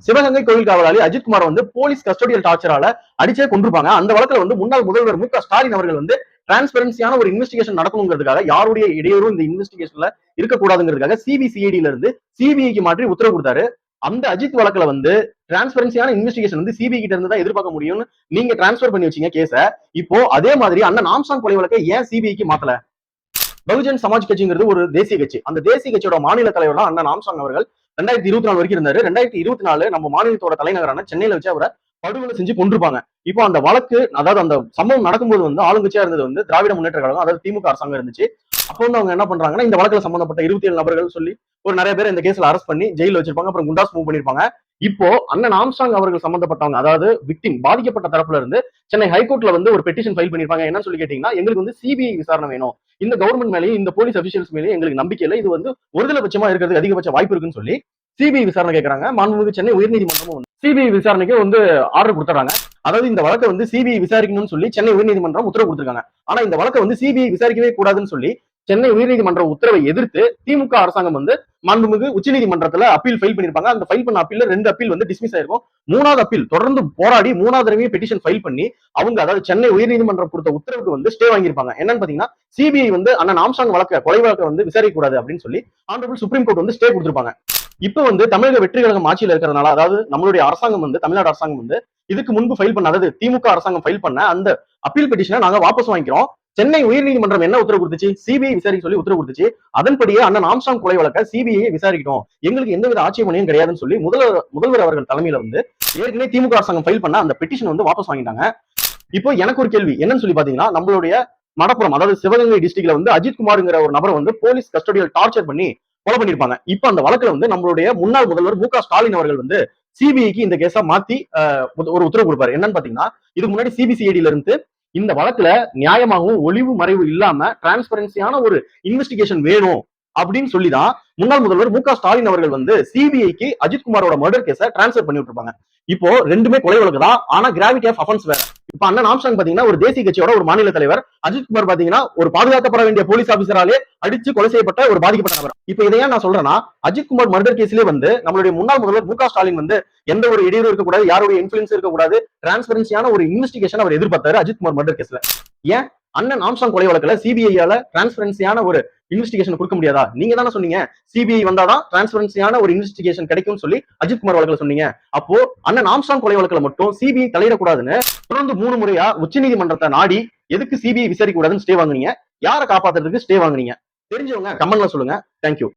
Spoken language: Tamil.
சிவகங்கை கோயில் காவலாளி அஜித்குமார் வந்து போலீஸ் கஸ்டோடியல் டார்ச்சரால அடிச்சே கொண்டிருப்பாங்க. அந்த வழக்குல வந்து முன்னாள் முதல்வர் மு.க. ஸ்டாலின் அவர்கள் வந்து டிரான்ஸ்பரன்சியான ஒரு இன்வெஸ்டிகேஷன் நடக்கணுங்கிறதுக்காக, யாருடைய இடையூறும் இந்த இன்வெஸ்டிகேஷன்ல இருக்கக்கூடாதுங்கிறதுக்காக சிபிசிஐடில இருந்து சிபிஐக்கு மாற்றி உத்தரவு கொடுத்தாரு. அந்த அஜித் வழக்குல வந்து டிரான்ஸ்பரன்சியான இன்வெஸ்டிகேஷன் வந்து சிபிஐ கிட்ட இருந்து தான் எதிர்பார்க்க முடியும்னு நீங்க டிரான்ஸ்பர் பண்ணி வச்சீங்க கேஸ. இப்போ அதே மாதிரி அண்ணன் ஆம்ஸ்ட்ராங் கொலை வழக்கை ஏன் சிபிஐக்கு மாத்தல? பகுஜன் சமாஜ் கட்சிங்கிறது ஒரு தேசிய கட்சி. அந்த தேசிய கட்சியோட மாநில தலைவர் தான் அண்ணன் ஆம்ஸ்ட்ராங் அவர்கள் 2024 வரைக்கும் இருந்தாரு. 2024 நம்ம மாநிலத்தோட தலைநகரான சென்னையில வச்சு அவரை படுகொலை செஞ்சு கொண்டிருப்பாங்க. இப்போ அந்த வழக்கு, அதாவது அந்த சம்பவம் நடக்கும்போது வந்து ஆளுங்கட்சியா இருந்தது வந்து திராவிட முன்னேற்ற கழகம், அதாவது திமுக அரசாங்கம் இருந்துச்சு. அப்போ வந்து அவங்க என்ன பண்றாங்கன்னா, இந்த வழக்குல சம்பந்தப்பட்ட 27 நபர்கள் சொல்லி ஒரு நிறைய பேர் இந்த கேஸ்ல அரெஸ்ட் பண்ணி ஜெயில வச்சிருப்பாங்க. அப்புறம் குண்டாஸ் மூவ் பண்ணிருப்பாங்க. இப்போ அண்ணன் ஆம்ஸ்ட்ராங் அவர்கள் சம்பந்தப்பட்டவங்க, அதாவது விக்டிம், பாதிக்கப்பட்ட தரப்புல இருந்து சென்னை ஹைகோர்ட்ல வந்து ஒரு பெட்டிஷன் ஃபைல் பண்ணிருப்பாங்க. என்னன்னு சொல்லி கேட்டீங்கன்னா, எங்களுக்கு வந்து சிபிஐ விசாரணை வேணும், இந்த கவர்மெண்ட் மேலேயும் இந்த போலீஸ் அபிஷியல்ஸ் மேலேயும் எங்களுக்கு நம்பிக்கை இல்லை, இது வந்து ஒருதலை பட்சமா இருக்கிறதுக்கு அதிகபட்ச வாய்ப்பு இருக்குன்னு சொல்லி சிபிஐ விசாரணை கேட்கறாங்க. மாண்புமிகு சென்னை உயர்நீதிமன்றமும் சிபிஐ விசாரணைக்கு வந்து ஆர்டர் கொடுத்துறாங்க. அதாவது இந்த வழக்கை வந்து சிபிஐ விசாரிக்கணும்னு சொல்லி சென்னை உயர்நீதிமன்றம் உத்தரவு கொடுத்திருக்காங்க. ஆனா இந்த வழக்கை வந்து சிபிஐ விசாரிக்கவே கூடாதுன்னு சொல்லி சென்னை உயர்நீதிமன்ற உத்தரவை எதிர்த்து திமுக அரசாங்கம் வந்து மாண்புமிகு உச்சநீதிமன்றத்துல அப்பீல் ஃபைல் பண்ணிருப்பாங்க. அந்த ஃபைல் பண்ண அப்பீல்ல 2 அப்பீல் வந்து டிஸ்மிஸ் ஆயிருக்கும். 3வது அப்பீல் தொடர்ந்து போராடி 3வது தடவை பெட்டிஷன் ஃபைல் பண்ணி அவங்க, அதாவது சென்னை உயர்நீதிமன்றம் கொடுத்த உத்தரவுக்கு வந்து ஸ்டே வாங்கியிருப்பாங்க. என்னன்னு பாத்தீங்கன்னா, சிபிஐ வந்து அண்ணன் ஆம்ஸ்ட்ராங் வழக்க, கொலை வழக்கை வந்து விசாரிக்க கூடாது அப்படின்னு சொல்லி ஆனரபிள் சுப்ரீம் கோர்ட் வந்து ஸ்டே கொடுத்திருப்பாங்க. இப்ப வந்து தமிழக வெற்றி கழகம் ஆட்சியில இருக்கிறதுனால, அதாவது நம்மளுடைய அரசாங்கம் வந்து, தமிழ்நாடு அரசாங்கம் வந்து இதுக்கு முன்பு ஃபைல் பண்ண, அதாவது திமுக அரசாங்கம் ஃபைல் பண்ண அந்த அப்பீல் பெட்டிஷனை நாங்க வாபஸ் வாங்கிக்கிறோம். சென்னை உயர்நீதிமன்றம் என்ன உத்தரவு கொடுத்துச்சு? சிபிஐ விசாரிக்க சொல்லி உத்தரவு கொடுத்துச்சு. அதன்படியே அண்ணன் ஆம்ஸ்ட்ராங் கொலை வழக்க சிபிஐ விசாரிக்கட்டும், எங்களுக்கு எந்தவித ஆட்சேபனையும் கிடையாதுன்னு சொல்லி முதல்வர் அவர்கள் தலைமையில வந்து ஏற்கனவே திமுக அரசாங்கம் ஃபைல் பண்ண அந்த பெட்டிஷன் வந்து வாபஸ் வாங்கிட்டாங்க. இப்போ எனக்கு ஒரு கேள்வி என்னன்னு சொல்லி பாத்தீங்கன்னா, நம்மளுடைய மடப்புறம், அதாவது சிவகங்கை டிஸ்ட்ரிக்ட்ல வந்து அஜித்குமார்ங்கிற ஒரு நபரை வந்து போலீஸ் கஸ்டோடியல் டார்ச்சர் பண்ணி கொலை பண்ணிருப்பாங்க. இப்ப அந்த வழக்குல வந்து நம்மளுடைய முன்னாள் முதல்வர் மு.க. ஸ்டாலின் அவர்கள் வந்து சிபிஐக்கு இந்த கேஸா மாத்தி ஒரு உத்தரவு கொடுப்பாரு. என்னன்னு பாத்தீங்கன்னா, இதுக்கு முன்னாடி சிபிசிஐடில இருந்து இந்த வழக்குல நியாயமாகவும் ஒளிவு மறைவு இல்லாம டிரான்ஸ்பரன்சியான ஒரு இன்வெஸ்டிகேஷன் வேணும் அப்படின்னு சொல்லிதான் முன்னாள் முதல்வர் மு.க. ஸ்டாலின் அவர்கள் வந்து சிபிஐக்கு அஜித்குமாரோட மர்டர் கேஸை டிரான்ஸ்பர் பண்ணி விட்டுருப்பாங்க. இப்போ ரெண்டுமே கொலை வழக்கு தான், ஆனா கிராவிட்டி ஆஃப் அஃபென்ஸ் வேற. இப்ப அண்ணன் ஆம்ஸ்ட்ராங் பாத்தீங்கன்னா ஒரு தேசிய கட்சியோட ஒரு மாநில தலைவர், அஜித்குமார் பாத்தீங்கன்னா ஒரு பாதுகாக்கப்பட வேண்டிய போலீஸ் ஆபீசராலே அடிச்சு கொலை செய்யப்பட்ட ஒரு பாதிக்கப்பட்ட நபர். இப்ப இதையா நான் சொல்றேன்னா, அஜித்குமார் மர்டர் கேஸ்லயே வந்து நம்மளுடைய முன்னாள் முதல்வர் மு.க. ஸ்டாலின் வந்து எந்த ஒரு இடையூறு இருக்கக்கூடாது, யாருடைய இன்ஃபுளுன்ஸ் இருக்கக்கூடாது, டிரான்ஸ்பரன்சியான ஒரு இன்வெஸ்டிகேஷன் அவர் எதிர்பார்த்தாரு அஜித்குமார் மர்டர் கேஸ்ல. ஏன் அண்ணன் ஆம்ஸ்ட்ராங் கொலை வழக்குல சிபிஐயால டிரான்ஸ்பரன்சியான ஒரு இன்வெஸ்டிகேஷன் கொடுக்க முடியாதா? நீங்க தானே சொன்னீங்க சிபிஐ வந்தாதான் டிரான்ஸ்பரன்சியான ஒரு இன்வெஸ்டிகேஷன் கிடைக்கும்னு சொல்லி அஜித்குமார் வழக்குல சொன்னீங்க. அப்போ அண்ணன் ஆம்ஸ்ட்ராங் கொலை வழக்குல மட்டும் சிபிஐ தலையிடக்கூடாதுன்னு தொடர்ந்து 3 முறையா உச்சநீதிமன்றத்தை நாடி எதுக்கு சிபிஐ விசாரிக்க கூடாதுன்னு ஸ்டே வாங்குனீங்க? யாரை காப்பாத்துறதுக்கு ஸ்டே வாங்குனீங்க? தெரிஞ்சவங்க கமெண்ட்ல சொல்லுங்க. தேங்க்யூ.